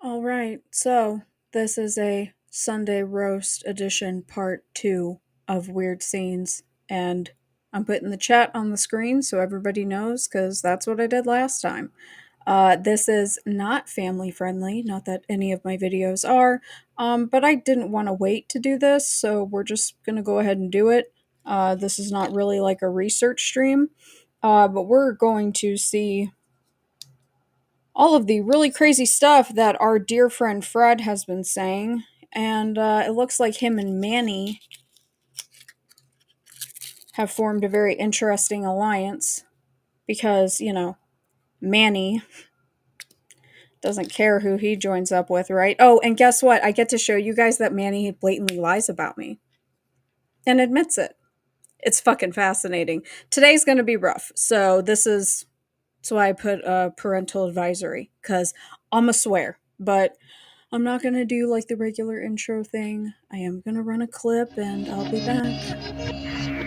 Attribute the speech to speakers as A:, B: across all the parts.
A: All right, so this is a Sunday roast edition part two of Weird Scenes, and I'm putting the chat on the screen so everybody knows because that's what I did last time. This is not family friendly, not that any of my videos are, but I didn't want to wait to do this, so we're just gonna go ahead and do it. This is not really like a research stream, but we're going to see all of the really crazy stuff that our dear friend Fred has been saying. And it looks like him and Manny have formed a very interesting alliance because, Manny doesn't care who he joins up with, right? Oh, and guess what? I get to show you guys that Manny blatantly lies about me and admits it. It's fucking fascinating. Today's going to be rough. That's why I put a parental advisory because I'm a swear. But I'm not going to do like the regular intro thing. I am going to run a clip and I'll be back.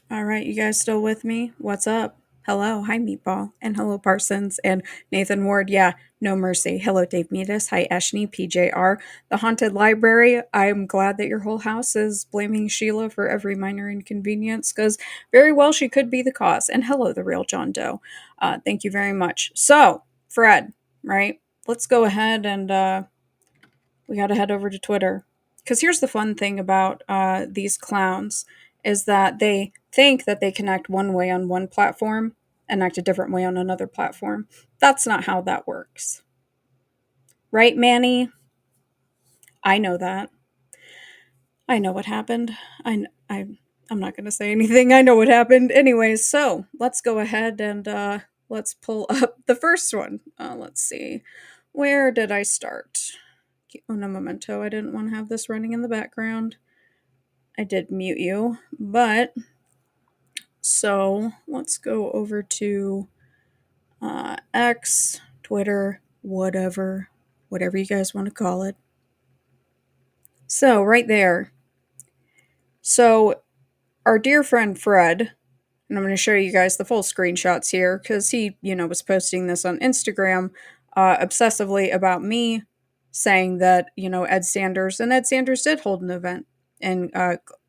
A: All right, you guys still with me? What's up? Hello, hi Meatball, and hello Parsons, and Nathan Ward. Yeah, no mercy. Hello Dave Meadis, hi Eshni, PJR, the Haunted Library. I'm glad that your whole house is blaming Sheila for every minor inconvenience, because very well she could be the cause. And hello, the real John Doe. Thank you very much. So, Fred, right? Let's go ahead and we got to head over to Twitter. Because here's the fun thing about these clowns is that they think that they can act one way on one platform and act a different way on another platform. That's not how that works. Right, Manny? I know that. I know what happened. I'm not going to say anything. I know what happened. Anyways, so let's go ahead and let's pull up the first one. Let's see. Where did I start? Una momento. I didn't want to have this running in the background. I did mute you, but so let's go over to X, Twitter, whatever you guys want to call it. So right there. So our dear friend Fred, and I'm going to show you guys the full screenshots here because he, was posting this on Instagram obsessively about me saying that, Ed Sanders did hold an event. in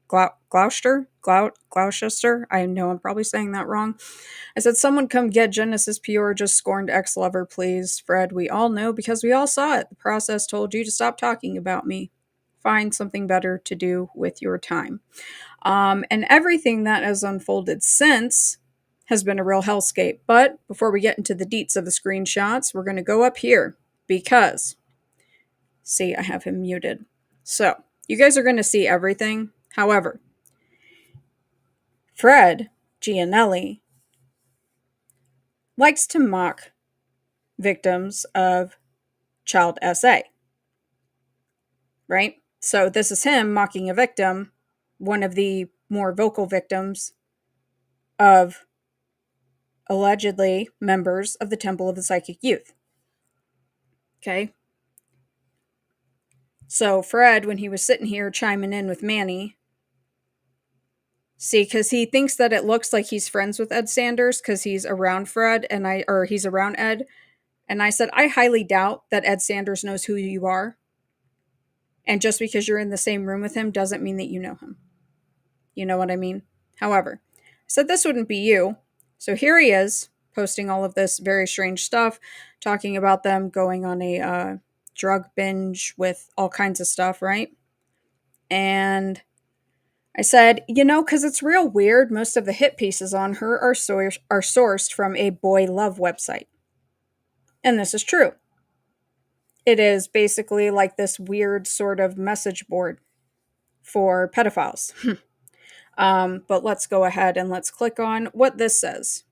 A: Gloucester. I know I'm probably saying that wrong. I said, someone come get Genesis Pure, just scorned ex-lover, please. Fred, we all know because we all saw it. The process told you to stop talking about me. Find something better to do with your time. And everything that has unfolded since has been a real hellscape. But before we get into the deets of the screenshots, we're going to go up here because, see, I have him muted. So you guys are going to see everything. However, Fred Giannelli likes to mock victims of child SA, right? So this is him mocking a victim, one of the more vocal victims of allegedly members of the Temple of the Psychic Youth. Okay. So Fred, when he was sitting here chiming in with Manny, see, because he thinks that it looks like he's friends with Ed Sanders because he's around Fred or he's around Ed. And I said, I highly doubt that Ed Sanders knows who you are. And just because you're in the same room with him doesn't mean that you know him. You know what I mean? However, I said this wouldn't be you. So here he is posting all of this very strange stuff, talking about them going on a drug binge with all kinds of stuff, right? And I said, because it's real weird, most of the hit pieces on her are sourced from a boy love website. And this is true. It is basically like this weird sort of message board for pedophiles. But let's go ahead and let's click on what this says.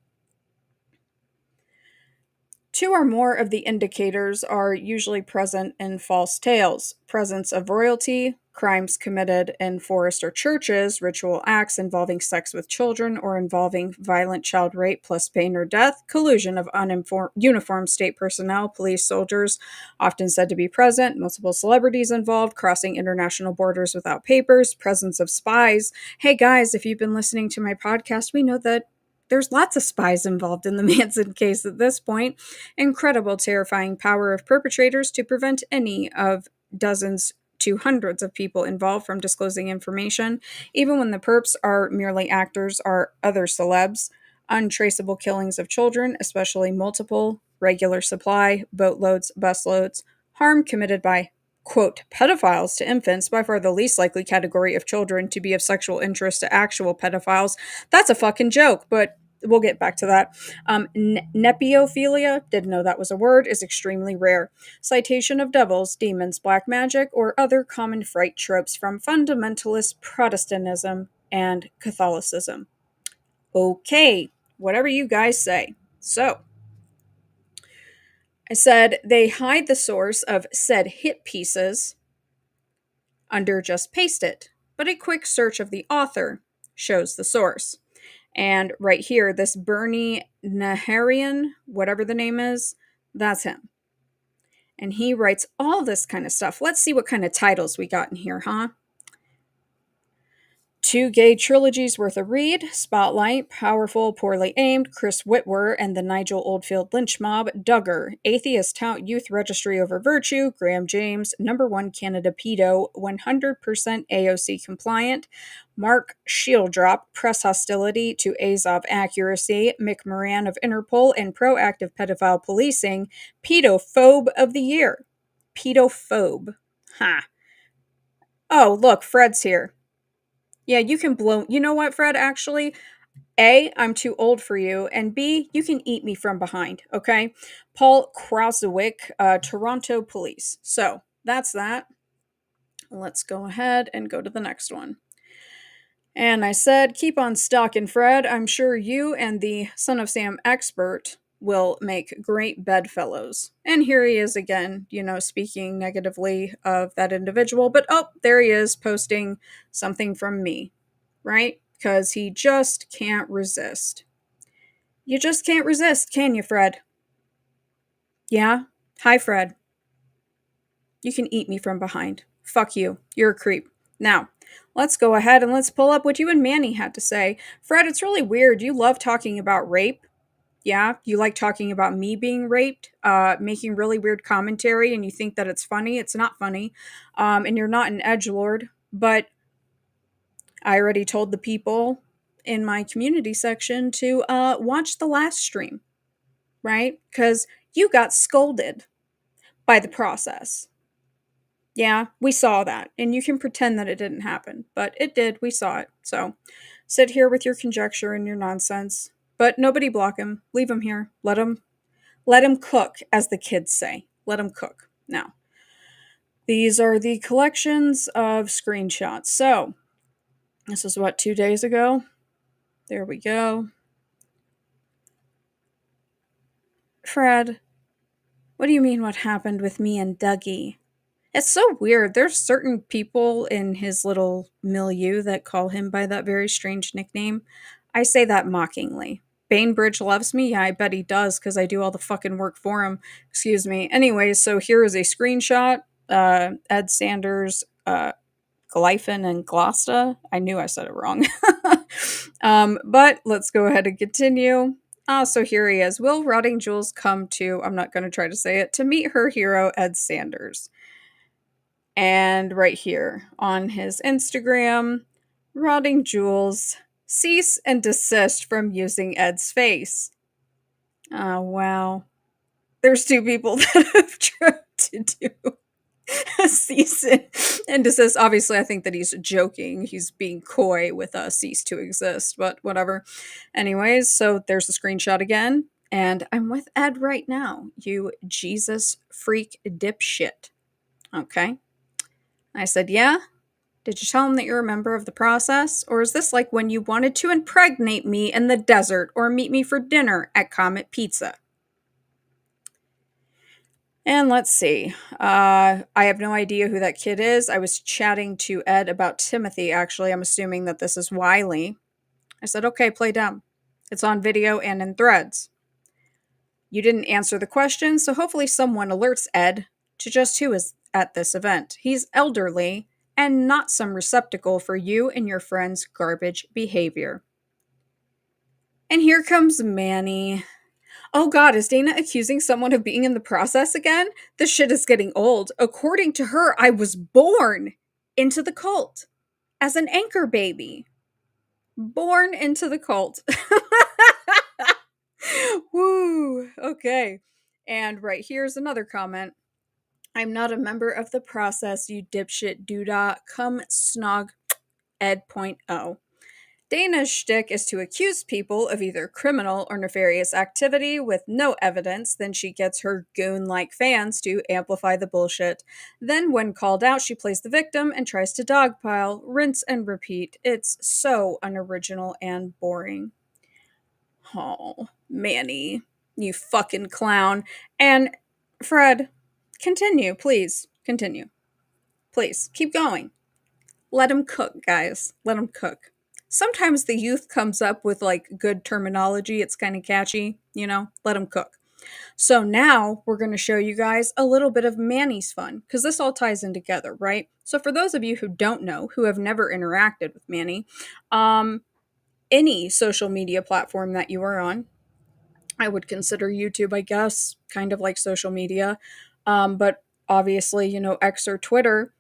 A: Two or more of the indicators are usually present in false tales: presence of royalty, crimes committed in forest or churches, ritual acts involving sex with children or involving violent child rape plus pain or death, collusion of uniformed state personnel, police, soldiers, often said to be present, multiple celebrities involved, crossing international borders without papers, presence of spies. Hey guys, if you've been listening to my podcast, we know that there's lots of spies involved in the Manson case at this point. Incredible, terrifying power of perpetrators to prevent any of dozens to hundreds of people involved from disclosing information, even when the perps are merely actors or other celebs. Untraceable killings of children, especially multiple, regular supply, boatloads, busloads, harm committed by quote, pedophiles to infants, by far the least likely category of children to be of sexual interest to actual pedophiles. That's a fucking joke, but we'll get back to that. Nepiophilia, didn't know that was a word, is extremely rare. Citation of devils, demons, black magic, or other common fright tropes from fundamentalist Protestantism and Catholicism. Okay, whatever you guys say. So, I said they hide the source of said hit pieces under just paste it, but a quick search of the author shows the source. And right here, this Bernie Naharian, whatever the name is, that's him. And he writes all this kind of stuff. Let's see what kind of titles we got in here, huh? Two gay trilogies worth a read, Spotlight, Powerful, Poorly Aimed, Chris Whitwer and the Nigel Oldfield Lynch Mob, Duggar, Atheist Tout Youth Registry Over Virtue, Graham James, #1 Canada Pedo, 100% AOC compliant, Mark Shieldrop, Press Hostility to Azov Accuracy, Mick Moran of Interpol and Proactive Pedophile Policing, Pedophobe of the Year. Pedophobe. Ha. Oh, look, Fred's here. Yeah, you can blow. You know what, Fred? Actually, A, I'm too old for you, and B, you can eat me from behind, okay? Paul Krausewick, Toronto Police. So that's that. Let's go ahead and go to the next one. And I said, keep on stalking, Fred. I'm sure you and the Son of Sam expert will make great bedfellows. And here he is again, speaking negatively of that individual. But oh, there he is posting something from me, right? Because he just can't resist. You just can't resist, can you, Fred? Yeah? Hi, Fred. You can eat me from behind. Fuck you. You're a creep. Now, let's go ahead and let's pull up what you and Manny had to say. Fred, it's really weird. You love talking about rape. Yeah, you like talking about me being raped, making really weird commentary, and you think that it's funny. It's not funny. And you're not an edgelord. But I already told the people in my community section to watch the last stream, right? Because you got scolded by the process. Yeah, we saw that. And you can pretend that it didn't happen, but it did. We saw it. So sit here with your conjecture and your nonsense. But nobody block him. Leave him here. Let him cook, as the kids say. Let him cook. Now, these are the collections of screenshots. So, this is what, 2 days ago? There we go. Fred, what do you mean what happened with me and Dougie? It's so weird. There's certain people in his little milieu that call him by that very strange nickname. I say that mockingly. Bainbridge loves me? Yeah, I bet he does because I do all the fucking work for him. Excuse me. Anyways, so here is a screenshot. Ed Sanders, Glyphon, and Glosta. I knew I said it wrong. But let's go ahead and continue. So here he is. Will Rottingjewels come to, I'm not going to try to say it, to meet her hero, Ed Sanders? And right here on his Instagram, Rottingjewels, cease and desist from using Ed's face. Oh, wow. There's two people that have tried to do a cease and desist. Obviously, I think that he's joking. He's being coy with a cease to exist, but whatever. Anyways, so there's the screenshot again. And I'm with Ed right now, you Jesus freak dipshit. Okay. I said, yeah? Did you tell him that you're a member of the process? Or is this like when you wanted to impregnate me in the desert or meet me for dinner at Comet Pizza? And let's see. I have no idea who that kid is. I was chatting to Ed about Timothy, actually. I'm assuming that this is Wiley. I said, okay, play dumb. It's on video and in threads. You didn't answer the question, so hopefully someone alerts Ed to just who is at this event. He's elderly and not some receptacle for you and your friend's garbage behavior. And here comes Manny. Oh god, is Dana accusing someone of being in the process again? This shit is getting old. According to her, I was born into the cult as an anchor baby. Born into the cult. Woo. Okay. And right here's another comment. I'm not a member of the process, you dipshit doodah. Come snog Ed.0. Dana's shtick is to accuse people of either criminal or nefarious activity with no evidence, then she gets her goon-like fans to amplify the bullshit. Then, when called out, she plays the victim and tries to dogpile, rinse and repeat. It's so unoriginal and boring. Oh, Manny, you fucking clown. And, Fred, continue, please. Continue. Please, keep going. Let him cook, guys. Let him cook. Sometimes the youth comes up with like good terminology. It's kind of catchy, let him cook. So now we're going to show you guys a little bit of Manny's fun because this all ties in together, right? So for those of you who don't know, who have never interacted with Manny, any social media platform that you are on, I would consider YouTube, I guess, kind of like social media. But obviously, X or Twitter,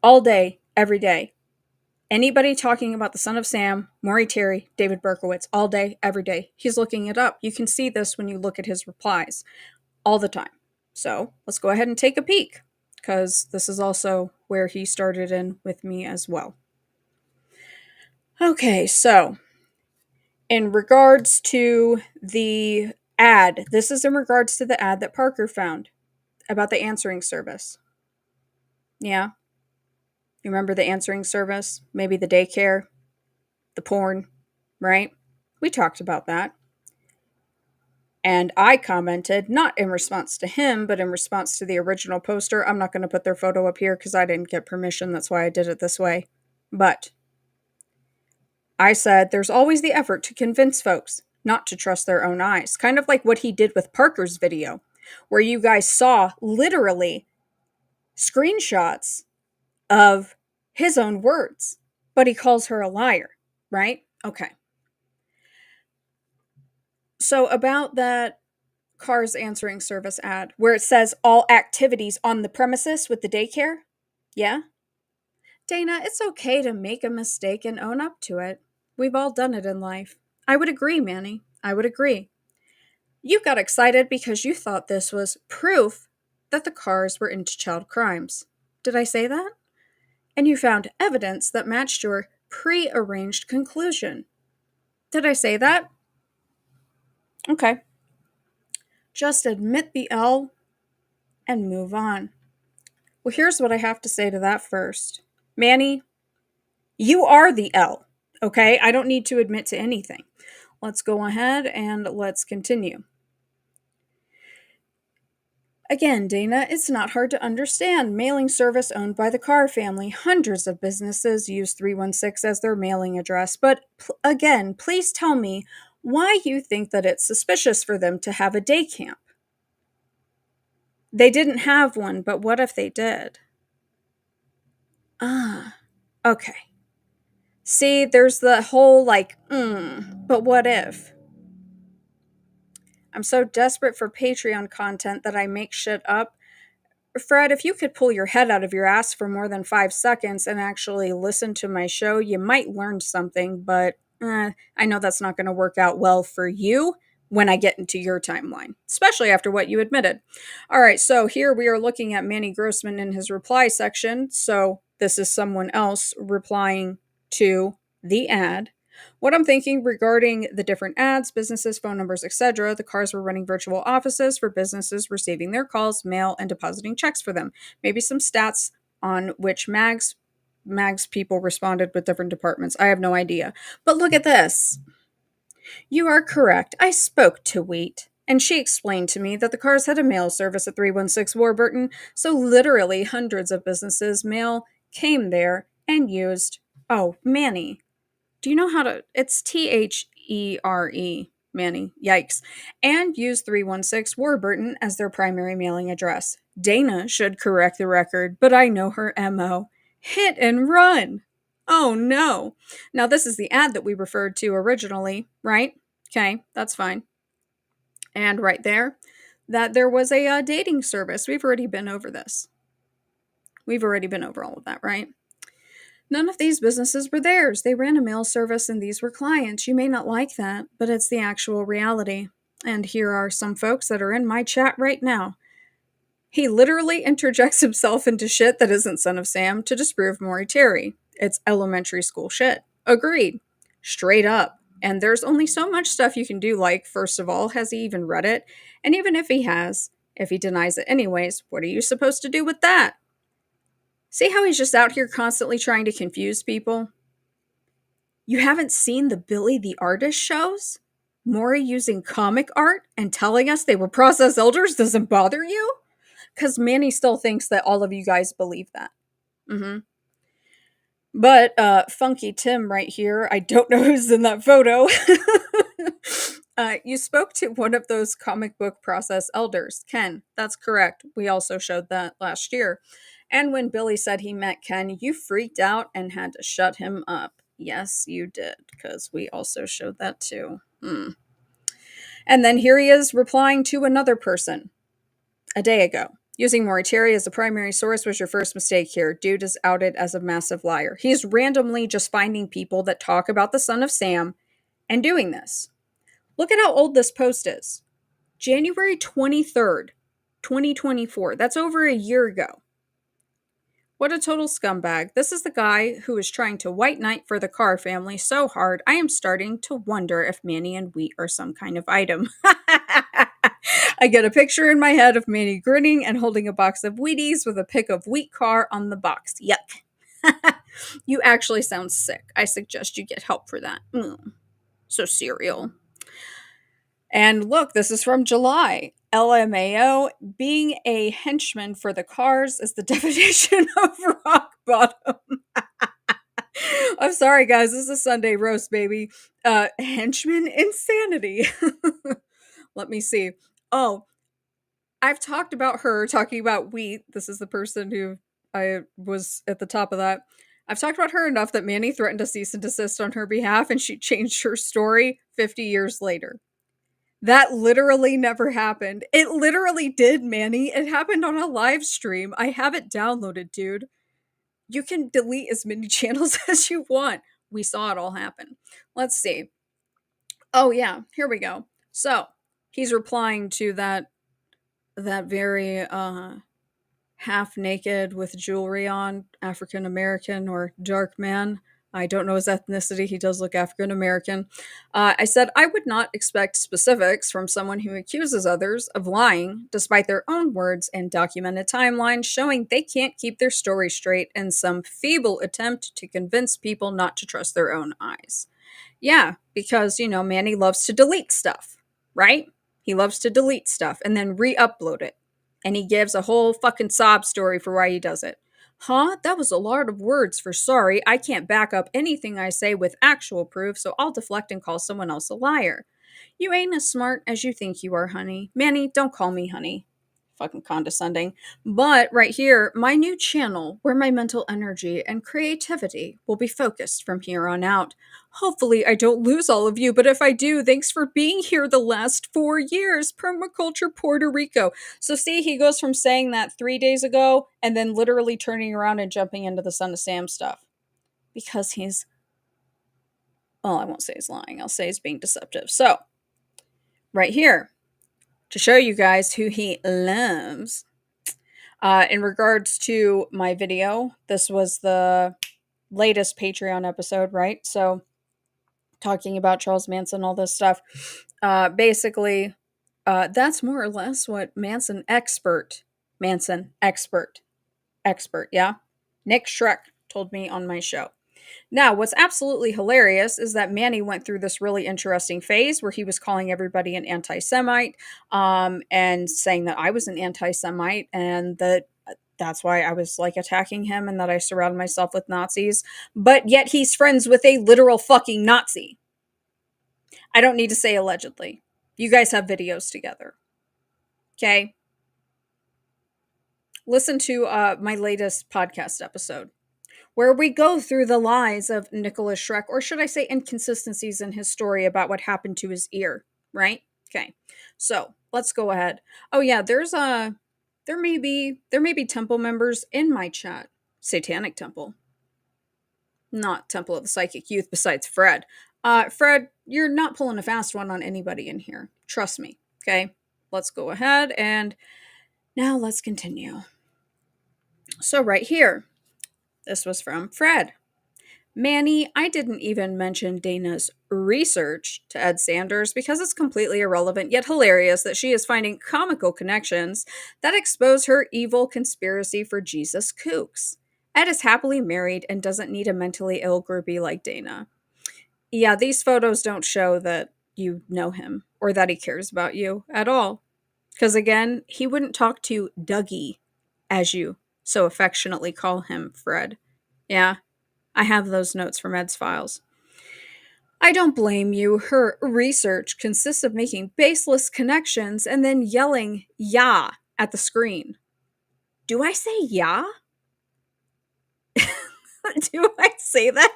A: all day, every day. Anybody talking about the Son of Sam, Maury Terry, David Berkowitz, all day, every day. He's looking it up. You can see this when you look at his replies all the time. So let's go ahead and take a peek because this is also where he started in with me as well. Okay, so in regards to the ad, this is in regards to the ad that Parker found about the answering service. Yeah. You remember the answering service? Maybe the daycare, the porn, right? We talked about that. And I commented, not in response to him, but in response to the original poster. I'm not going to put their photo up here because I didn't get permission. That's why I did it this way. But I said there's always the effort to convince folks not to trust their own eyes. Kind of like what he did with Parker's video, where you guys saw literally screenshots of his own words, but he calls her a liar, right? Okay. So about that Car's answering service ad where it says all activities on the premises with the daycare, yeah? Dana, it's okay to make a mistake and own up to it. We've all done it in life. I would agree, Manny. I would agree. You got excited because you thought this was proof that the cars were into child crimes. Did I say that? And you found evidence that matched your pre-arranged conclusion. Did I say that? Okay. Just admit the L and move on. Well, here's what I have to say to that first. Manny, you are the L, okay? I don't need to admit to anything. Let's go ahead and let's continue. Again, Dana, it's not hard to understand. Mailing service owned by the Carr family. Hundreds of businesses use 316 as their mailing address. But again, please tell me why you think that it's suspicious for them to have a day camp. They didn't have one, but what if they did? Ah, okay. See, there's the whole but what if? I'm so desperate for Patreon content that I make shit up. Fred, if you could pull your head out of your ass for more than 5 seconds and actually listen to my show, you might learn something, but I know that's not going to work out well for you when I get into your timeline, especially after what you admitted. All right, so here we are looking at Manny Grossman in his reply section. So this is someone else replying to the ad. What I'm thinking regarding the different ads, businesses, phone numbers, etc., the cars were running virtual offices for businesses receiving their calls, mail, and depositing checks for them. Maybe some stats on which mags people responded with different departments. I have no idea. But look at this. You are correct. I spoke to Wheat, and she explained to me that the cars had a mail service at 316 Warburton, so literally hundreds of businesses' mail came there and used, oh, Manny. Do you know how to? It's THERE, Manny. Yikes. And use 316 Warburton as their primary mailing address. Dana should correct the record, but I know her MO. Hit and run. Oh no. Now, this is the ad that we referred to originally, right? Okay, that's fine. And right there, that there was a dating service. We've already been over this. We've already been over all of that, right? None of these businesses were theirs. They ran a mail service and these were clients. You may not like that, but it's the actual reality. And here are some folks that are in my chat right now. He literally interjects himself into shit that isn't Son of Sam to disprove Maury Terry. It's elementary school shit. Agreed. Straight up. And there's only so much stuff you can do, like, first of all, has he even read it? And even if he has, if he denies it anyways, what are you supposed to do with that? See how he's just out here constantly trying to confuse people? You haven't seen the Billy the Artist shows? Maury using comic art and telling us they were process elders doesn't bother you? Because Manny still thinks that all of you guys believe that. Mm-hmm. But Funky Tim right here, I don't know who's in that photo. You spoke to one of those comic book process elders, Ken. That's correct. We also showed that last year. And when Billy said he met Ken, you freaked out and had to shut him up. Yes, you did, because we also showed that too. And then here he is replying to another person a day ago. Using Moritari as the primary source was your first mistake here. Dude is outed as a massive liar. He's randomly just finding people that talk about the Son of Sam and doing this. Look at how old this post is. January 23rd, 2024. That's over a year ago. What a total scumbag. This is the guy who is trying to white knight for the Carr family so hard, I am starting to wonder if Manny and Wheat are some kind of item. I get a picture in my head of Manny grinning and holding a box of Wheaties with a pic of Wheat Carr on the box. Yuck. You actually sound sick. I suggest you get help for that. So cereal. And look, this is from July. LMAO, being a henchman for the cars is the definition of rock bottom. I'm sorry, guys. This is a Sunday roast, baby. Henchman insanity. Let me see. Oh, I've talked about her talking about Wheat. This is the person who I was at the top of that. I've talked about her enough that Manny threatened to cease and desist on her behalf, and she changed her story 50 years later. That literally never happened. It literally did, Manny. It happened on a live stream. I have it downloaded, dude. You can delete as many channels as you want. We saw it all happen. Let's see. Oh yeah, here we go. So he's replying to that very half naked with jewelry on African American or dark man. I don't know his ethnicity. He does look African American. I said, I would not expect specifics from someone who accuses others of lying, despite their own words and documented timelines showing they can't keep their story straight in some feeble attempt to convince people not to trust their own eyes. Yeah, because, Manny loves to delete stuff, right? He loves to delete stuff and then re upload it. And he gives a whole fucking sob story for why he does it. Huh? That was a lot of words for sorry. I can't back up anything I say with actual proof, so I'll deflect and call someone else a liar. You ain't as smart as you think you are, honey. Manny, don't call me honey. Fucking condescending. But right here, my new channel where my mental energy and creativity will be focused from here on out. Hopefully, I don't lose all of you, but if I do, thanks for being here the last 4 years. Permaculture Puerto Rico. So, see, he goes from saying that 3 days ago and then literally turning around and jumping into the Son of Sam stuff. Because he's, well, I won't say he's lying, I'll say he's being deceptive. So, right here, to show you guys who he loves. In regards to my video, this was the latest Patreon episode, right? So, talking about Charles Manson, all this stuff. Basically, that's more or less what Manson expert, yeah, Nick Schreck told me on my show. Now, what's absolutely hilarious is that Manny went through this really interesting phase where he was calling everybody an anti Semite and saying that I was an anti Semite and that that's why I was like attacking him and that I surrounded myself with Nazis. But yet he's friends with a literal fucking Nazi. I don't need to say allegedly. You guys have videos together. Okay? Listen to my latest podcast episode where we go through the lies of Nicholas Schreck, or should I say inconsistencies in his story about what happened to his ear, right? Okay. So, let's go ahead. Oh yeah, there may be temple members in my chat. Satanic temple. Not Temple of the Psychic Youth besides Fred. Fred, you're not pulling a fast one on anybody in here. Trust me. Okay? Let's go ahead and now let's continue. So right here, this was from Fred. Manny, I didn't even mention Dana's research to Ed Sanders because it's completely irrelevant yet hilarious that she is finding comical connections that expose her evil conspiracy for Jesus kooks. Ed is happily married and doesn't need a mentally ill groupie like Dana. Yeah, these photos don't show that you know him or that he cares about you at all. Because again, he wouldn't talk to Dougie, as you so affectionately call him, Fred. Yeah, I have those notes from Ed's files. I don't blame you. Her research consists of making baseless connections and then yelling, "Yeah," at the screen. Do I say yeah? Do I say that?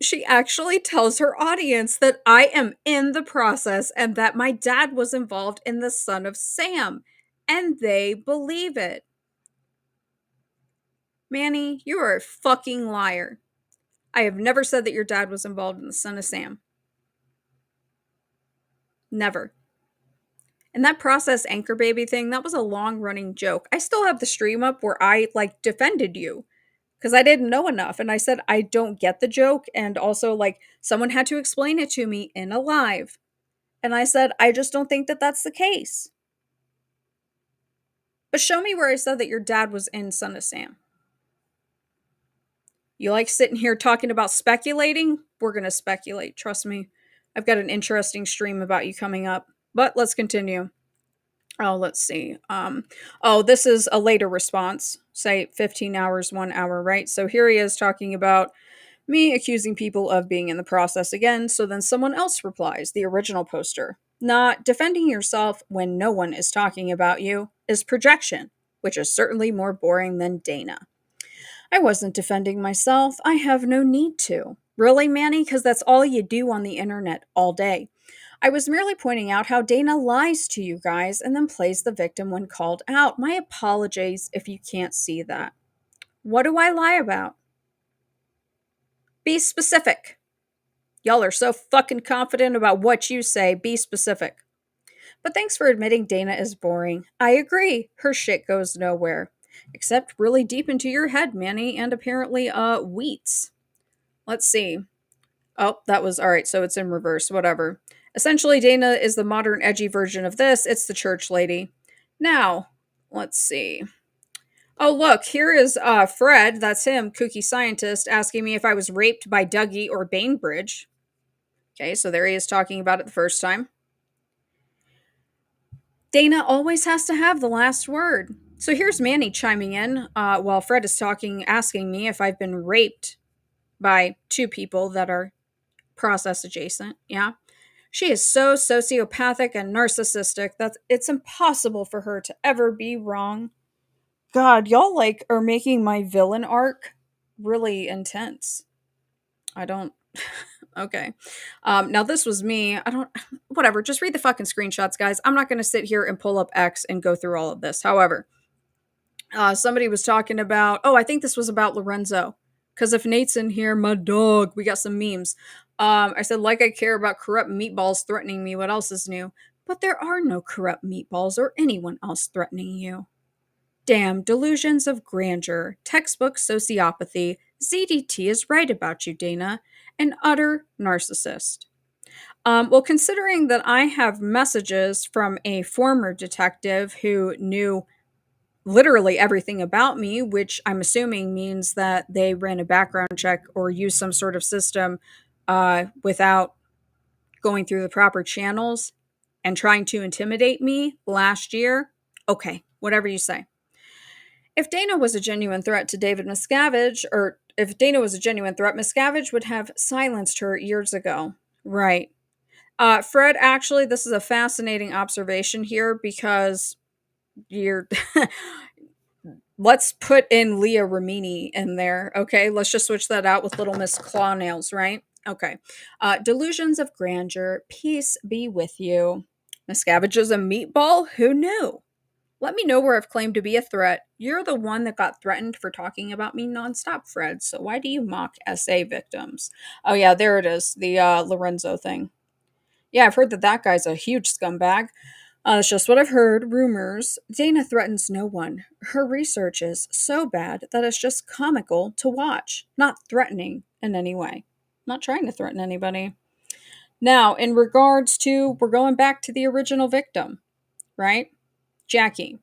A: She actually tells her audience that I am in the process and that my dad was involved in the Son of Sam. And they believe it. Manny, you are a fucking liar. I have never said that your dad was involved in the Son of Sam. Never. And that process anchor baby thing, that was a long running joke. I still have the stream up where I like defended you because I didn't know enough. And I said, I don't get the joke. And also, like, someone had to explain it to me in a live. And I said, I just don't think that that's the case. But show me where I said that your dad was in Son of Sam. You like sitting here talking about speculating? We're going to speculate. Trust me. I've got an interesting stream about you coming up. But let's continue. Oh, let's see. This is a later response. Say 15 hours, 1 hour, right? So here he is talking about me accusing people of being in the process again. So then someone else replies, the original poster. Not defending yourself when no one is talking about you is projection, which is certainly more boring than Dana. I wasn't defending myself. I have no need to. Really, Manny? Because that's all you do on the internet all day. I was merely pointing out how Dana lies to you guys and then plays the victim when called out. My apologies if you can't see that. What do I lie about? Be specific. Y'all are so fucking confident about what you say. Be specific. But thanks for admitting Dana is boring. I agree. Her shit goes nowhere. Except really deep into your head, Manny, and apparently, wheats. Let's see. Oh, that was all right. So it's in reverse. Whatever. Essentially, Dana is the modern, edgy version of this. It's the church lady. Now, let's see. Oh, look, here is Fred, that's him, kooky scientist, asking me if I was raped by Dougie or Bainbridge. Okay, so there he is talking about it the first time. Dana always has to have the last word. So here's Manny chiming in while Fred is talking, asking me if I've been raped by two people that are process adjacent. Yeah. She is so sociopathic and narcissistic that it's impossible for her to ever be wrong. God, y'all like are making my villain arc really intense. I don't. Okay. Now this was me. I don't. Whatever. Just read the fucking screenshots, guys. I'm not going to sit here and pull up X and go through all of this. However, somebody was talking about. Oh, I think this was about Lorenzo. Because if Nate's in here, my dog, we got some memes. I said, like I care about corrupt meatballs threatening me. What else is new? But there are no corrupt meatballs or anyone else threatening you. Damn, delusions of grandeur, textbook sociopathy. ZDT is right about you, Dana. An utter narcissist. Well, considering that I have messages from a former detective who knew literally everything about me, which I'm assuming means that they ran a background check or used some sort of system without going through the proper channels and trying to intimidate me last year. Okay, whatever you say. If Dana was a genuine threat to David Miscavige, or if Dana was a genuine threat, Miscavige would have silenced her years ago. Right. Fred, actually, this is a fascinating observation here because you're. Let's put in Leah Remini in there, okay? Let's just switch that out with Little Miss Claw Nails, right? Okay. Delusions of grandeur, peace be with you. Miscavige is a meatball? Who knew? Let me know where I've claimed to be a threat. You're the one that got threatened for talking about me nonstop, Fred. So why do you mock SA victims? Oh, yeah, there it is. The Lorenzo thing. Yeah, I've heard that that guy's a huge scumbag. That's just what I've heard. Rumors. Dana threatens no one. Her research is so bad that it's just comical to watch, not threatening in any way. Not trying to threaten anybody. Now, in regards to, we're going back to the original victim, right? Jackie.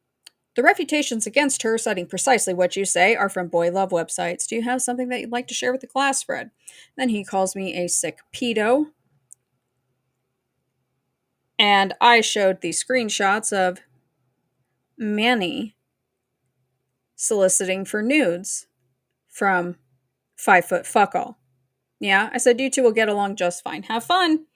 A: The reputations against her, citing precisely what you say, are from boy love websites. Do you have something that you'd like to share with the class, Fred? Then he calls me a sick pedo. And I showed the screenshots of Manny soliciting for nudes from 5 foot fuckall. Yeah, I said you two will get along just fine. Have fun.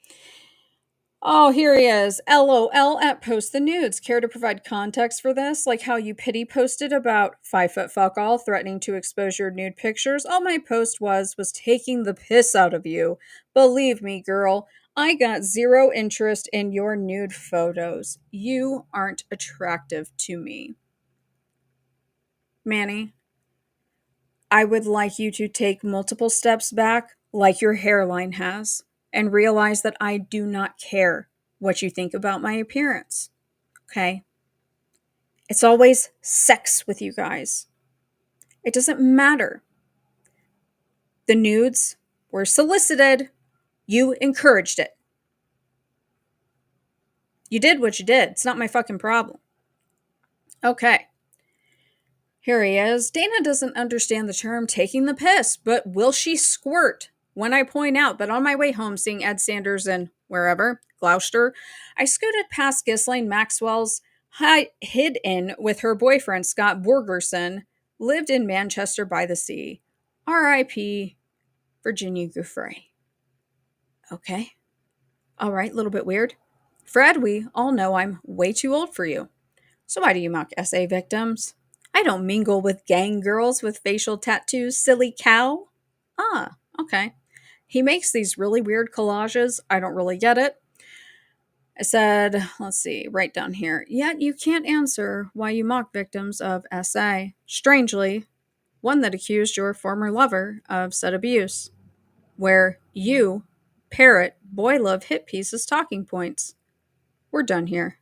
A: Oh, here he is. LOL at Post the Nudes. Care to provide context for this? Like how you pity posted about 5 foot fuckall threatening to expose your nude pictures? All my post was taking the piss out of you. Believe me, girl, I got zero interest in your nude photos. You aren't attractive to me. Manny, I would like you to take multiple steps back, like your hairline has, and realize that I do not care what you think about my appearance. Okay? It's always sex with you guys. It doesn't matter. The nudes were solicited. You encouraged it. You did what you did. It's not my fucking problem. Okay. Here he is. Dana doesn't understand the term taking the piss, but will she squirt when I point out that on my way home seeing Ed Sanders in wherever, Gloucester, I scooted past Ghislaine Maxwell's hid in with her boyfriend Scott Borgerson, lived in Manchester by the Sea. R.I.P. Virginia Giuffre. Okay. All right, a little bit weird. Fred, we all know I'm way too old for you. So why do you mock SA victims? I don't mingle with gang girls with facial tattoos, silly cow. Ah, okay. He makes these really weird collages. I don't really get it. I said, let's see, right down here. Yet you can't answer why you mock victims of SA. Strangely, one that accused your former lover of said abuse, where you parrot boy love hit pieces talking points. We're done here.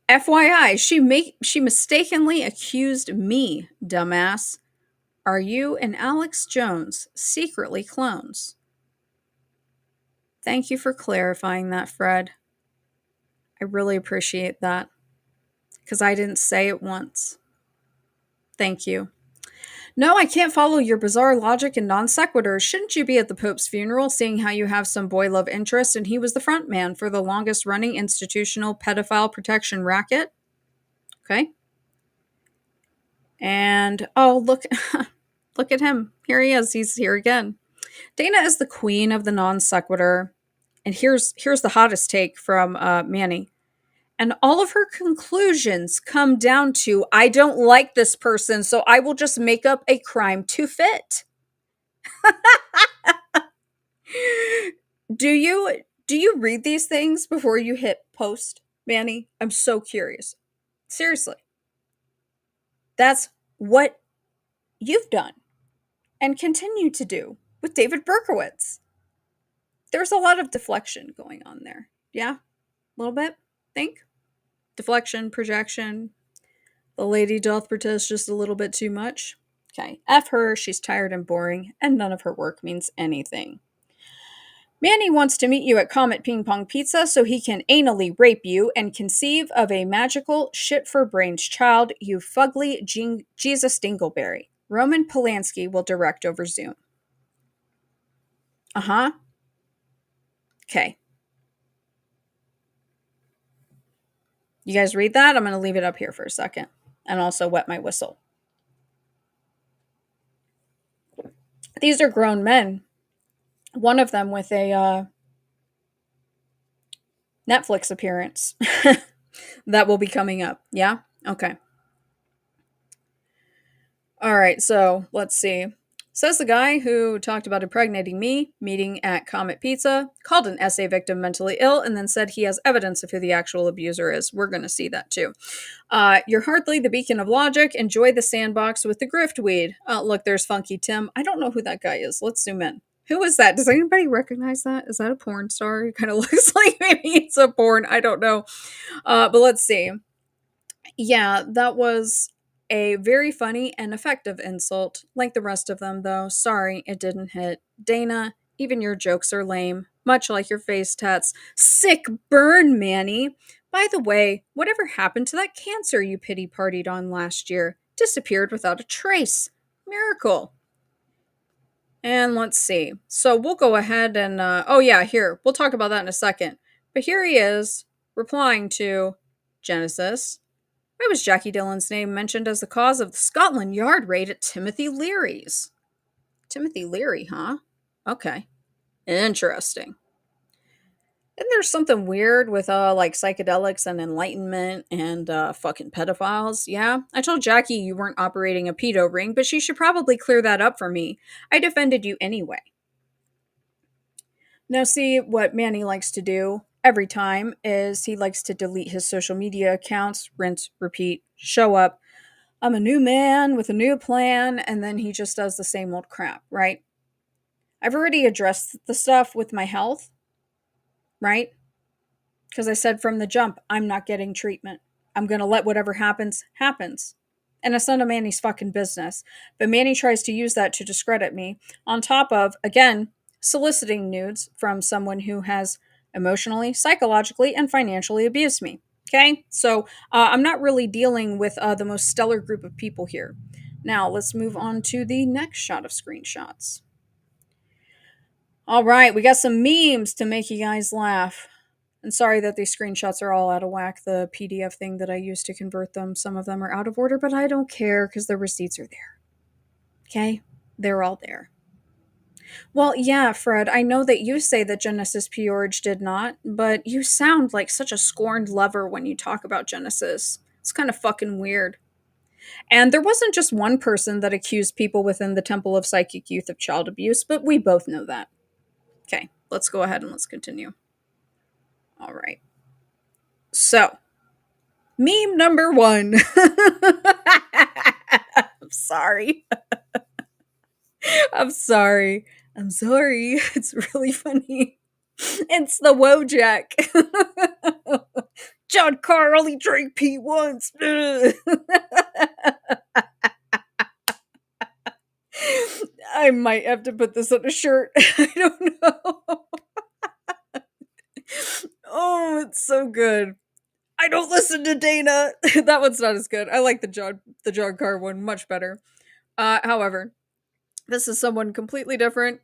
A: FYI, she mistakenly accused me, dumbass. Are you and Alex Jones secretly clones? Thank you for clarifying that, Fred. I really appreciate that because I didn't say it once. Thank you. No, I can't follow your bizarre logic and non sequiturs. Shouldn't you be at the Pope's funeral, seeing how you have some boy love interest and he was the front man for the longest running institutional pedophile protection racket? Okay. And oh, look, look at him. Here he is. He's here again. Dana is the queen of the non sequitur. And here's the hottest take from Manny. And all of her conclusions come down to I don't like this person, so I will just make up a crime to fit. Do you read these things before you hit post, Manny? I'm so curious. Seriously. That's what you've done and continue to do with David Berkowitz. There's a lot of deflection going on there. Yeah? A little bit? Think? Deflection, projection. The lady doth protest just a little bit too much. Okay. F her, she's tired and boring, and none of her work means anything. Manny wants to meet you at Comet Ping Pong Pizza so he can anally rape you and conceive of a magical shit-for-brains child, you fugly Jesus Dingleberry. Roman Polanski will direct over Zoom. Uh-huh. Okay. You guys read that? I'm going to leave it up here for a second and also wet my whistle. These are grown men. One of them with a Netflix appearance that will be coming up. Yeah? Okay. All right, so let's see. Says the guy who talked about impregnating me, meeting at Comet Pizza, called an SA victim mentally ill, and then said he has evidence of who the actual abuser is. We're going to see that too. You're hardly the beacon of logic. Enjoy the sandbox with the griftweed. Look, there's Funky Tim. I don't know who that guy is. Let's zoom in. Who is that? Does anybody recognize that? Is that a porn star? It kind of looks like maybe it's a porn. I don't know. But let's see. Yeah, that was a very funny and effective insult. Like the rest of them, though. Sorry, it didn't hit. Dana, even your jokes are lame. Much like your face tats. Sick burn, Manny. By the way, whatever happened to that cancer you pity partied on last year? Disappeared without a trace. Miracle. And let's see. So we'll go ahead and, oh yeah, here. We'll talk about that in a second. But here he is, replying to Genesis. Why was Jackie Dillon's name mentioned as the cause of the Scotland Yard raid at Timothy Leary's? Timothy Leary, huh? Okay. Interesting. Isn't there something weird with like psychedelics and enlightenment and fucking pedophiles? Yeah. I told Jackie you weren't operating a pedo ring, but she should probably clear that up for me. I defended you anyway. Now, see what Manny likes to do every time is he likes to delete his social media accounts, rinse, repeat, show up. I'm a new man with a new plan, and then he just does the same old crap, right? I've already addressed the stuff with my health, right? Because I said from the jump, I'm not getting treatment. I'm going to let whatever happens, happens. And it's none of Manny's fucking business. But Manny tries to use that to discredit me, on top of, again, soliciting nudes from someone who has emotionally, psychologically, and financially abused me. Okay? So I'm not really dealing with the most stellar group of people here. Now, let's move on to the next shot of screenshots. All right, we got some memes to make you guys laugh. And sorry that these screenshots are all out of whack. The PDF thing that I used to convert them, some of them are out of order, but I don't care because the receipts are there. Okay? They're all there. Well, yeah, Fred, I know that you say that Genesis Peorge did not, but you sound like such a scorned lover when you talk about Genesis. It's kind of fucking weird. And there wasn't just one person that accused people within the Temple of Psychic Youth of child abuse, but we both know that. Okay, let's go ahead and let's continue. All right. So, meme number one. I'm I'm sorry. I'm sorry. It's really funny. It's the Wojak. John Carr only drank pee once. I might have to put this on a shirt. I don't know. Oh, it's so good. I don't listen to Dana. That one's not as good. I like the John Carr one much better. However, this is someone completely different.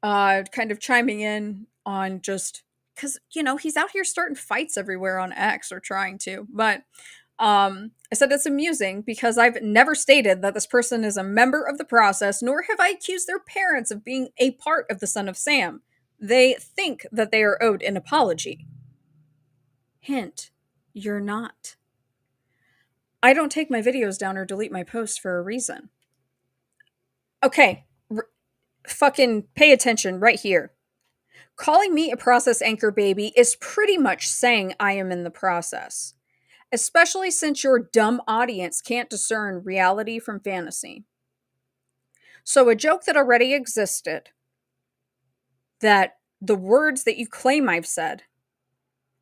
A: Kind of chiming in on just because he's out here starting fights everywhere on X or trying to. But I said it's amusing because I've never stated that this person is a member of the process, nor have I accused their parents of being a part of the Son of Sam. They think that they are owed an apology. Hint, you're not. I don't take my videos down or delete my posts for a reason. Okay, fucking pay attention right here. Calling me a process anchor baby is pretty much saying I am in the process, especially since your dumb audience can't discern reality from fantasy. So, a joke that already existed, that the words that you claim I've said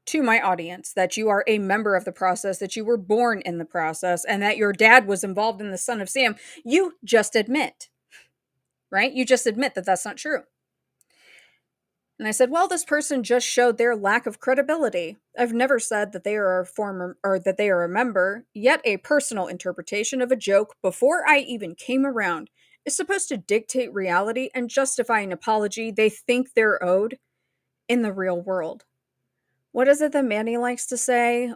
A: to my audience, that you are a member of the process, that you were born in the process, and that your dad was involved in the Son of Sam, you just admit, right? You just admit that that's not true. And I said, well, this person just showed their lack of credibility. I've never said that they are a former or that they are a member, yet a personal interpretation of a joke before I even came around is supposed to dictate reality and justify an apology they think they're owed in the real world. What is it that Manny likes to say?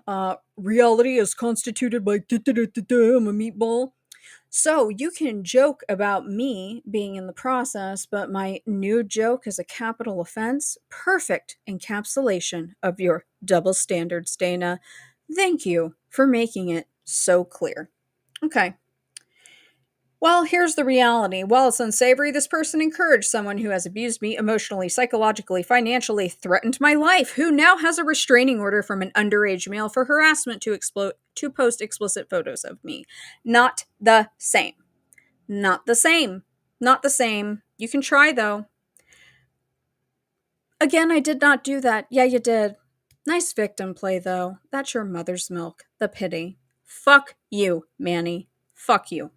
A: Reality is constituted by I'm a meatball. So you can joke about me being in the process, but my new joke is a capital offense. Perfect encapsulation of your double standards, Dana. Thank you for making it so clear. Okay. Well, here's the reality. While it's unsavory, this person encouraged someone who has abused me emotionally, psychologically, financially, threatened my life, who now has a restraining order from an underage male for harassment to post explicit photos of me. Not the same. Not the same. Not the same. You can try, though. Again, I did not do that. Yeah, you did. Nice victim play, though. That's your mother's milk. The pity. Fuck you, Manny. Fuck you.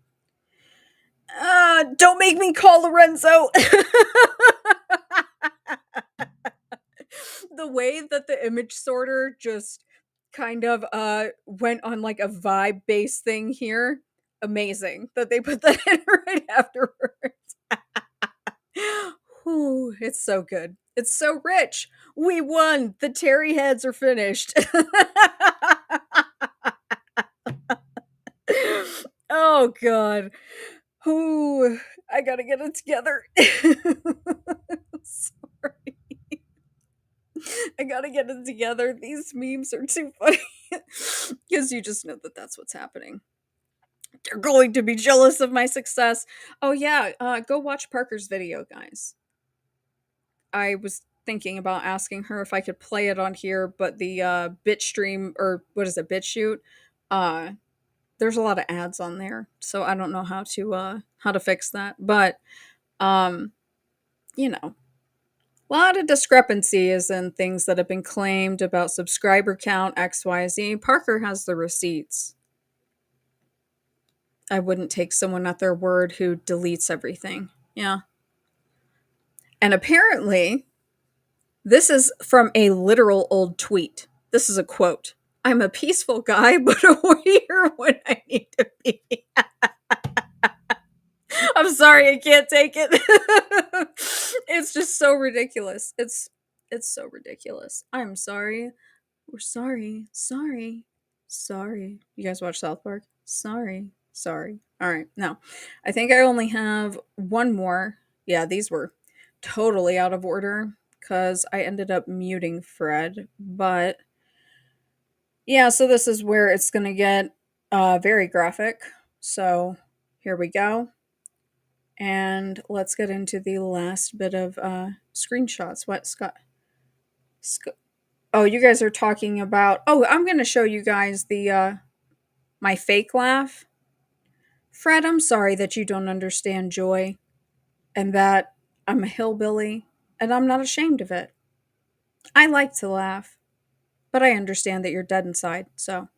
A: Don't make me call Lorenzo. The way that the image sorter just kind of went on like a vibe based thing here. Amazing that they put that in right afterwards. Whew, it's so good. It's so rich. We won. The Terry heads are finished. Oh god. Ooh, I gotta get it together. Sorry. I gotta get it together. These memes are too funny. Because you just know that that's what's happening. They're going to be jealous of my success. Oh, yeah. Go watch Parker's video, guys. I was thinking about asking her if I could play it on here, but the Bitstream, or what is it, BitChute? Uh, there's a lot of ads on there, so I don't know how to fix that. But um, you know, a lot of discrepancies and things that have been claimed about subscriber count XYZ. Parker has the receipts. I wouldn't take someone at their word who deletes everything. Yeah. And apparently, this is from a literal old tweet. This is a quote. I'm a peaceful guy, but a warrior when I need to be. I'm sorry, I can't take it. It's just so ridiculous. It's so ridiculous. I'm sorry. We're sorry. Sorry. Sorry. You guys watch South Park? Sorry. Sorry. All right. Now, I think I only have one more. Yeah, these were totally out of order because I ended up muting Fred. But yeah, so this is where it's going to get very graphic. So here we go. And let's get into the last bit of screenshots. What, Scott? Oh, you guys are talking about. Oh, I'm going to show you guys the my fake laugh. Fred, I'm sorry that you don't understand joy. and that I'm a hillbilly, and I'm not ashamed of it. I like to laugh, but I understand that you're dead inside, so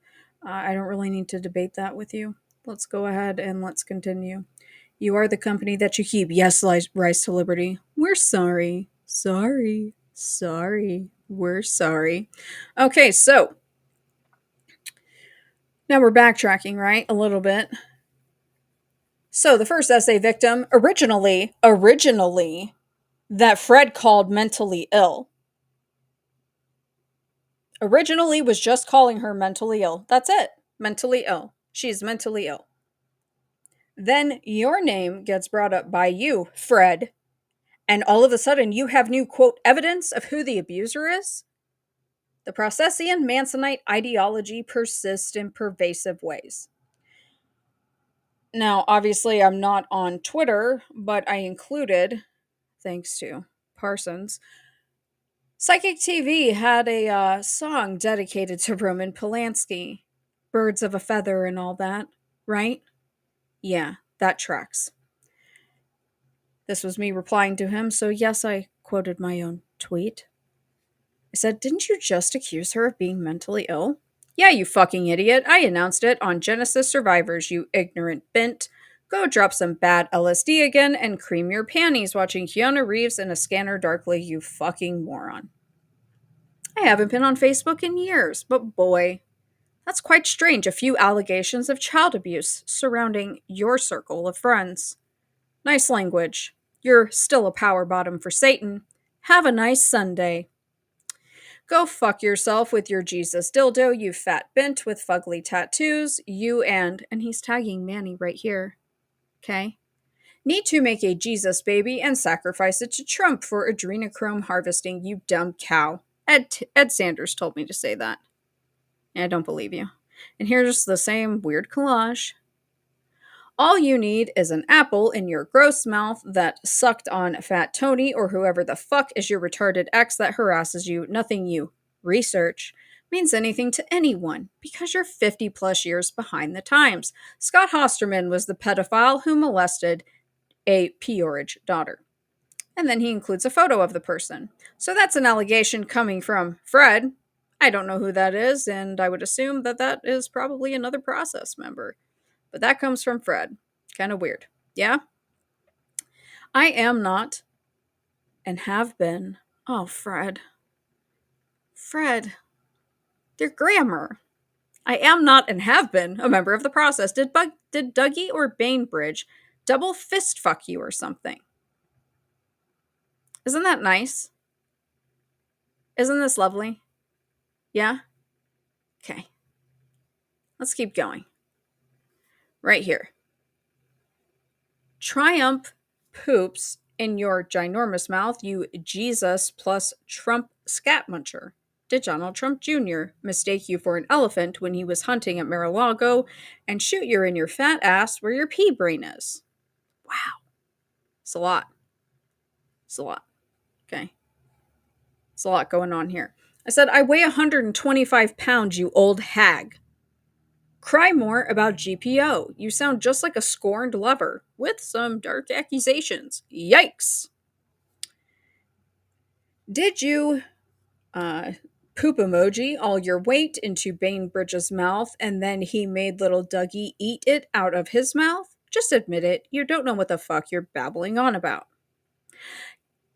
A: I don't really need to debate that with you. Let's go ahead and let's continue. You are the company that you keep. Yes, Rise to Liberty. We're sorry. Sorry. Sorry. We're sorry. Okay, so now we're backtracking, right? A little bit. So the first essay victim, originally, that Fred called mentally ill, originally was just calling her mentally ill. That's it. Mentally ill. She's mentally ill. Then your name gets brought up by you, Fred, and all of a sudden you have new, quote, evidence of who the abuser is? The Processian Mansonite ideology persists in pervasive ways. Now, obviously, I'm not on Twitter, but I included, thanks to Parsons, Psychic TV had a song dedicated to Roman Polanski. Birds of a feather and all that, right? Yeah, that tracks. This was me replying to him, so yes, I quoted my own tweet. I said, "Didn't you just accuse her of being mentally ill?" "Yeah, you fucking idiot. I announced it on Genesis Survivors, you ignorant bint. Go drop some bad LSD again and cream your panties watching Keanu Reeves in a scanner darkly, you fucking moron." I haven't been on Facebook in years, but boy, that's quite strange. A few allegations of child abuse surrounding your circle of friends. Nice language. You're still a power bottom for Satan. Have a nice Sunday. Go fuck yourself with your Jesus dildo, you fat bint with fugly tattoos. You and he's tagging Manny right here. Okay? Need to make a Jesus baby and sacrifice it to Trump for adrenochrome harvesting, you dumb cow. Ed Sanders told me to say that. I don't believe you. And here's the same weird collage. All you need is an apple in your gross mouth that sucked on Fat Tony or whoever the fuck is your retarded ex that harasses you. Nothing you research means anything to anyone because you're 50 plus years behind the times. Scott Hosterman was the pedophile who molested a Peorage daughter. And then he includes a photo of the person. So that's an allegation coming from Fred. I don't know who that is, and I would assume that that is probably another process member. But that comes from Fred. Kind of weird. Yeah? I am not and have been. Oh, Fred. Fred. Your grammar. I am not and have been a member of the process. Did Dougie or Bainbridge double fist fuck you or something? Isn't that nice? Isn't this lovely? Yeah? Okay. Let's keep going. Right here. Triumph poops in your ginormous mouth, you Jesus plus Trump scat muncher. Did Donald Trump Jr. mistake you for an elephant when he was hunting at Mar-a-Lago and shoot you in your fat ass where your pea brain is? Wow. It's a lot. It's a lot. Okay. It's a lot going on here. I said, I weigh 125 pounds, you old hag. Cry more about GPO. You sound just like a scorned lover with some dark accusations. Yikes. Did you poop emoji all your weight into Bainbridge's mouth and then he made little Dougie eat it out of his mouth? Just admit it. You don't know what the fuck you're babbling on about.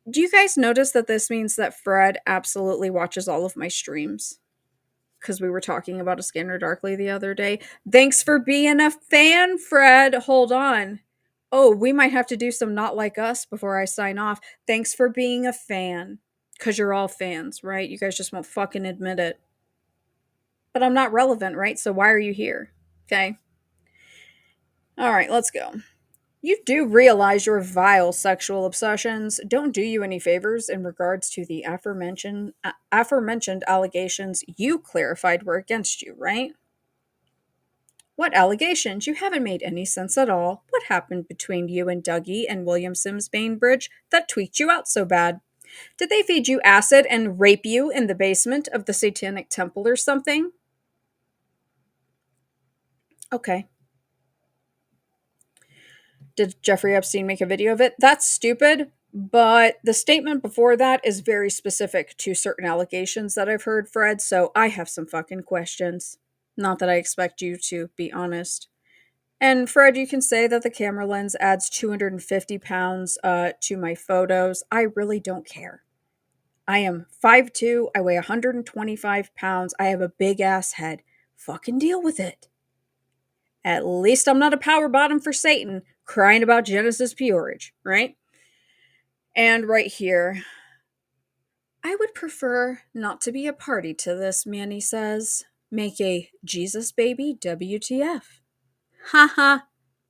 A: Do you guys notice that this means that Fred absolutely watches all of my streams? Because we were talking about A Scanner Darkly the other day. Thanks for being a fan, Fred. Hold on. Oh, we might have to do some Not Like Us before I sign off. Thanks for being a fan. Because you're all fans, right? You guys just won't fucking admit it. But I'm not relevant, right? So why are you here? Okay. All right, let's go. You do realize your vile sexual obsessions don't do you any favors in regards to the aforementioned allegations you clarified were against you, right? What allegations? You haven't made any sense at all. What happened between you and Dougie and William Sims Bainbridge that tweaked you out so bad? Did they feed you acid and rape you in the basement of the Satanic Temple or something? Okay. Did Jeffrey Epstein make a video of it? That's stupid. But the statement before that is very specific to certain allegations that I've heard, Fred, so I have some fucking questions. Not that I expect you to be honest. And Fred, you can say that the camera lens adds 250 pounds to my photos. I really don't care. I am 5'2", I weigh 125 pounds, I have a big ass head. Fucking deal with it. At least I'm not a power bottom for Satan crying about Genesis Peorage, right? And right here, I would prefer not to be a party to this, Manny says. Make a Jesus baby WTF. Haha,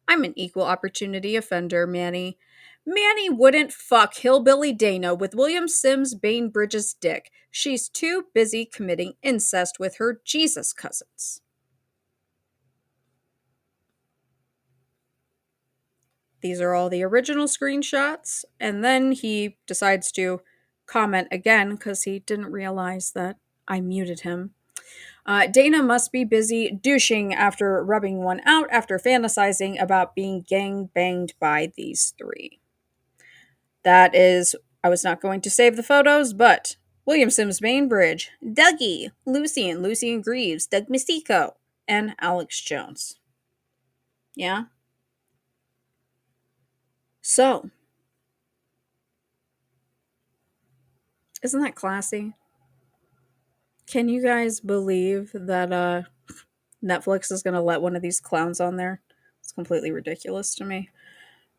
A: I'm an equal opportunity offender, Manny. Manny wouldn't fuck Hillbilly Dana with William Sims Bainbridge's dick. She's too busy committing incest with her Jesus cousins. These are all the original screenshots, and then he decides to comment again because he didn't realize that I muted him. Dana must be busy douching after rubbing one out after fantasizing about being gang banged by these three. That is, I was not going to save the photos, but William Sims Bainbridge, Dougie, Lucian Greaves, Doug Mystico, and Alex Jones. Yeah? So, isn't that classy? Can you guys believe that Netflix is going to let one of these clowns on there? It's completely ridiculous to me.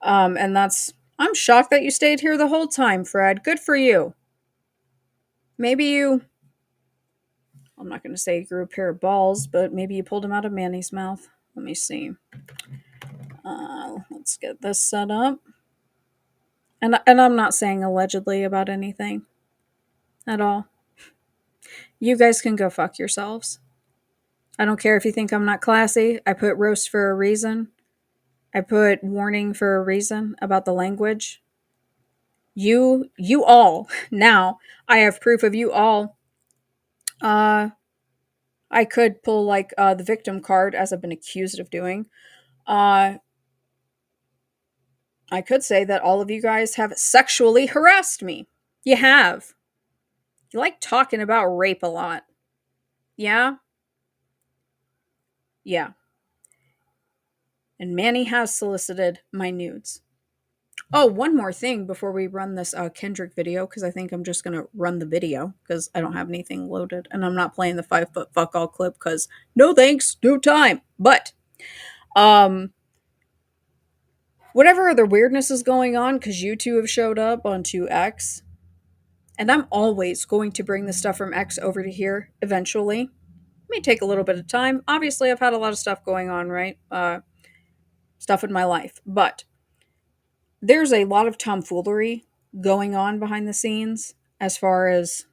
A: And I'm shocked that you stayed here the whole time, Fred. Good for you. Maybe I'm not going to say you grew a pair of balls, but maybe you pulled them out of Manny's mouth. Let me see. Let's get this set up. And I'm not saying allegedly about anything at all. You guys can go fuck yourselves. I don't care if you think I'm not classy. I put roast for a reason. I put warning for a reason about the language. You all, now, I have proof of you all. I could pull like the victim card, as I've been accused of doing. I could say that all of you guys have sexually harassed me. You have. You like talking about rape a lot. Yeah? Yeah. And Manny has solicited my nudes. Oh, one more thing before we run this Kendrick video, because I think I'm just going to run the video, because I don't have anything loaded, and I'm not playing the 5-foot fuck all clip, because no thanks, no time. But, whatever other weirdness is going on, because you two have showed up onto X, and I'm always going to bring the stuff from X over to here eventually. It may take a little bit of time. Obviously, I've had a lot of stuff going on, right? Stuff in my life. But there's a lot of tomfoolery going on behind the scenes as far as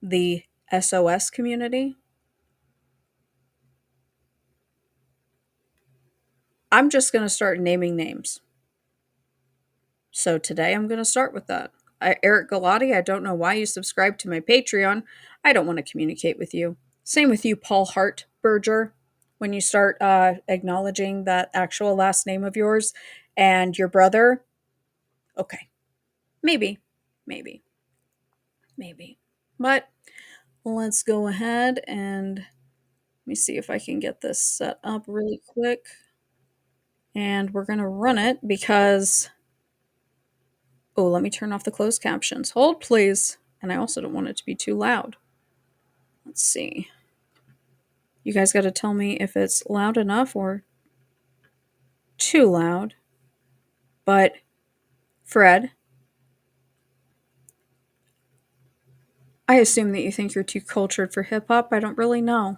A: the SOS community. I'm just going to start naming names. So today I'm going to start with that. Eric Galati, I don't know why you subscribed to my Patreon. I don't want to communicate with you. Same with you, Paul Hart Berger. When you start acknowledging that actual last name of yours and your brother, okay. Maybe. But let's go ahead and let me see if I can get this set up really quick. And we're going to run it because... Oh, let me turn off the closed captions. Hold, please. And I also don't want it to be too loud. Let's see. You guys got to tell me if it's loud enough or too loud. But, Fred, I assume that you think you're too cultured for hip-hop. I don't really know.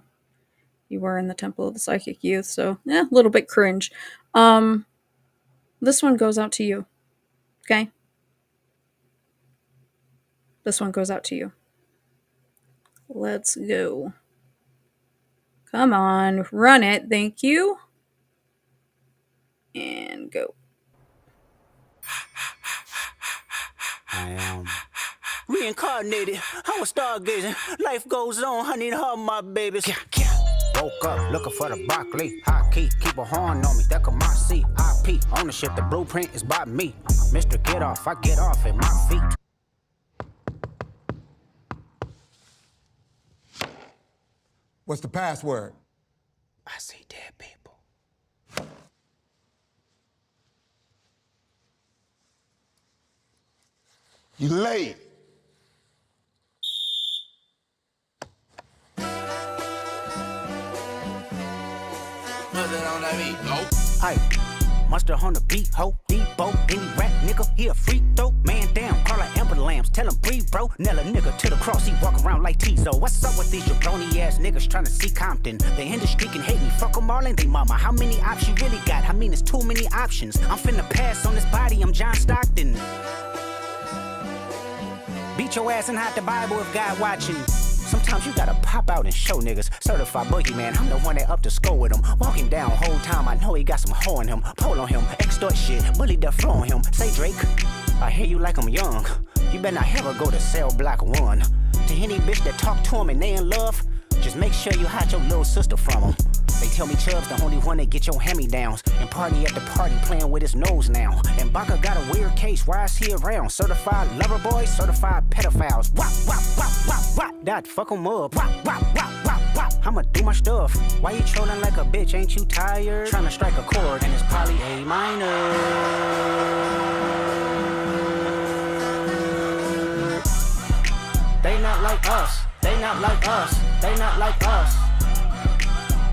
A: You were in the Temple of the Psychic Youth, so, a little bit cringe. This one goes out to you. Okay? This one goes out to you. Let's go. Come on, run it. Thank you. And go.
B: I am reincarnated. I was stargazing. Life goes on, honey, and all my babies. woke up looking for the broccoli. High key, keep a horn on me, that could my seat. IP, ownership, the blueprint is by me. Mr. Get Off, I get off at my feet.
C: What's the password?
B: I see dead people.
C: You late.
B: Aye, mustard on the beat, ho, Debo, any rap nigga, he a free throw, man down, call her Amber Lambs, tell him breathe, bro, nail a nigga to the cross, he walk around like Tizo. What's up with these jabroni ass niggas trying to see Compton? The industry can hate me, fuck them all and they mama. How many options you really got? I mean, it's too many options. I'm finna pass on this body, I'm John Stockton. Beat your ass and hide the Bible if God watching. Sometimes you gotta pop out and show niggas. Certified boogeyman, I'm the one that up to score with him. Walk him down whole time, I know he got some hoe in him. Pull on him, extort shit, bully the flow on him. Say Drake, I hear you like I'm young. You better not ever go to cell block 1. To any bitch that talk to him and they in love, just make sure you hide your little sister from him. They tell me Chubb's the only one that get your hand-me-downs. And party at the party playing with his nose now. And Baka got a weird case, why is he around? Certified lover boys, certified pedophiles. Wop, wop, wop, wop, wop. That fuck him up. Wop, wop, wop, wop, wop. I'ma do my stuff. Why you trolling like a bitch, ain't you tired? Trying to strike a chord and it's probably A minor. They not like us. They not like us. They not like us.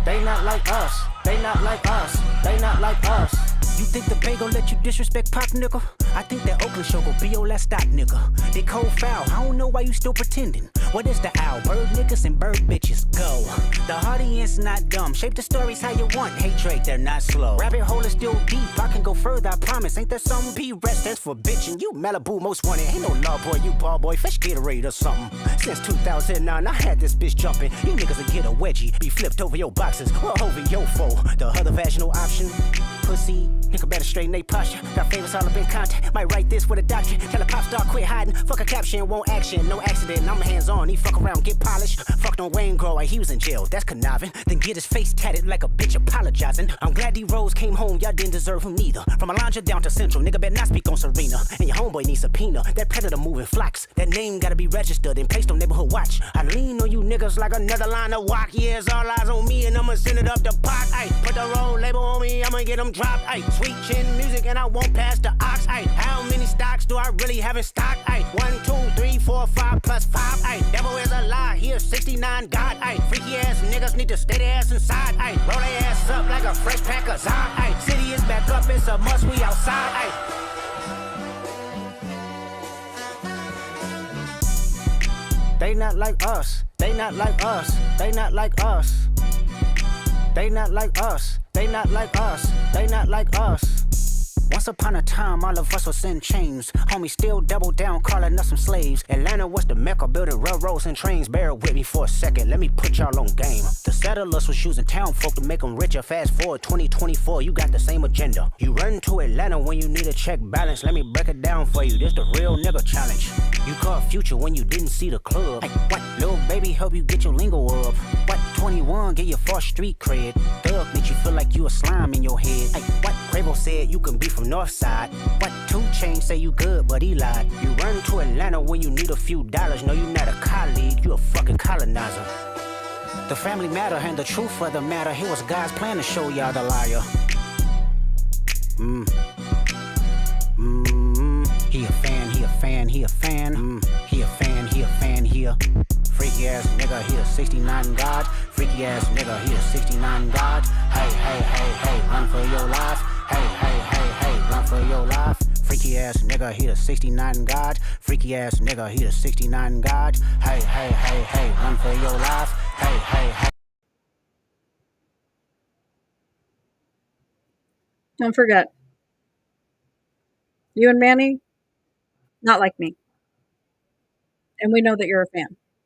B: They not like us, they not like us, they not like us. You think the Bay gon' let you disrespect Pop, nigga? I think that Oakland show gon' be your last stop, nigga. They cold foul, I don't know why you still pretending. What is the owl? Bird niggas and bird bitches, go. The audience not dumb, shape the stories how you want. Hey Drake, they're not slow. Rabbit hole is still deep, I can go further, I promise. Ain't there something? P-Rest stands for bitchin'. You Malibu most wanted, ain't no law boy, you ball boy. Fetch Gatorade or something. Since 2009, I had this bitch jumping. You niggas will get a wedgie, be flipped over your boxes, or over your foe. The other vaginal option, pussy. Nigga better straighten they posture. Got favors all up in contact. Might write this with a doctrine. Tell a pop star quit hiding. Fuck a caption, won't action. No accident, I'm hands on. He fuck around, get polished. Fucked on Wayne Grow, he was in jail. That's conniving. Then get his face tatted like a bitch apologizing. I'm glad D-Rose came home, y'all didn't deserve him neither. From Alondra down to Central, nigga better not speak on Serena. And your homeboy needs subpoena. That predator moving flocks. That name gotta be registered and placed on neighborhood watch. I lean on you niggas like another line of walk. Yeah, it's all eyes on me and I'ma send it up the pot. Ay, put the road label on me, I'ma get them dropped. Ay, sweet chin music and I won't pass the ox. Ay, how many stocks do I really have in stock? Ay, 1, 2, 3, 4, 5 plus 5. Ay, devil is a lie, here 69 God. Ay, freaky ass niggas need to stay their ass inside. Ay, roll their ass up like a fresh pack of Zod. Ay, city is back up, it's a must, we outside. Ay. They not like us, they not like us, they not like us. They not like us, they not like us, they not like us. Once upon a time, all of us was in chains. Homie still double down, calling us some slaves. Atlanta was the mecca, building railroads and trains. Bear with me for a second, let me put y'all on game. The settlers was using town folk to make them richer. Fast forward 2024, you got the same agenda. You run to Atlanta when you need a check balance. Let me break it down for you, this the real nigga challenge. You caught Future when you didn't see the club. Hey, what? Lil' baby help you get your lingo up. What? 21 get your first street cred. Thug make you feel like you a slime in your head. Hey, what? Quavo said you can be from Northside. What? 2 Chainz say you good, but he lied. You run to Atlanta when you need a few dollars. No, you not a colleague, you a fucking colonizer. The family matter and the truth of the matter. Here was God's plan to show y'all the liar. He a fan, he a fan, he a fan. He a fan, he a fan, he a freaky ass nigga, he a 69 God. Freaky ass nigga, he a 69 God. Hey, hey, hey, hey, run for your life. Hey, hey, hey, hey, run for your life. Freaky ass nigga, he a 69 God. Freaky ass nigga, he a 69 God. Hey, hey, hey, hey, run for your life. Hey, hey, hey.
A: Don't forget, you and Manny, not like me. And we know that you're a fan.